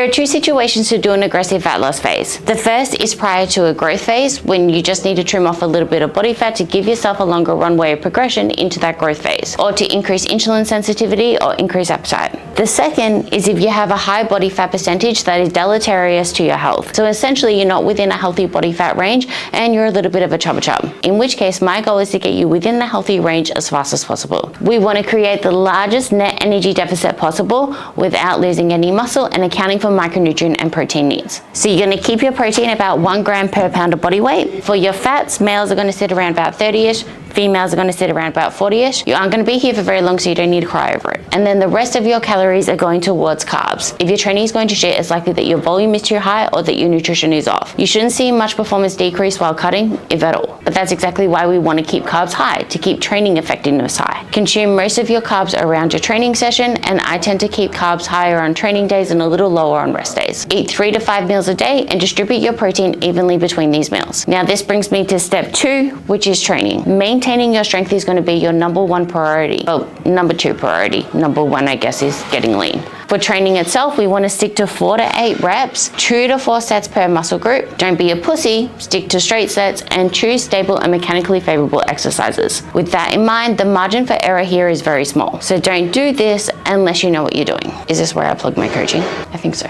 There are two situations to do an aggressive fat loss phase. The first is prior to a growth phase, when you just need to trim off a little bit of body fat to give yourself a longer runway of progression into that growth phase, or to increase insulin sensitivity or increase appetite. The second is if you have a high body fat percentage that is deleterious to your health. So essentially you're not within a healthy body fat range and you're a little bit of a chubba chub. In which case my goal is to get you within the healthy range as fast as possible. We want to create the largest net energy deficit possible without losing any muscle and accounting for micronutrient and protein needs. So you're going to keep your protein about 1 gram per pound of body weight. For your fats, males are going to sit around about 30-ish, females are going to sit around about 40-ish. You aren't going to be here for very long, so you don't need to cry over it. And then the rest of your calories are going towards carbs. If your training is going to shit, it's likely that your volume is too high or that your nutrition is off. You shouldn't see much performance decrease while cutting, if at all. But that's exactly why we want to keep carbs high, to keep training effectiveness high. Consume most of your carbs around your training session, and I tend to keep carbs higher on training days and a little lower on rest days. Eat 3 to 5 meals a day and distribute your protein evenly between these meals. Now this brings me to step 2, which is training. Maintaining your strength is going to be your number 1 priority. Well, number 2 priority. Number 1, I guess, is getting lean. For training itself, we want to stick to 4 to 8 reps, 2 to 4 sets per muscle group. Don't be a pussy, stick to straight sets and choose stable and mechanically favorable exercises. With that in mind, the margin for error here is very small. So don't do this unless you know what you're doing. Is this where I plug my coaching? I think so.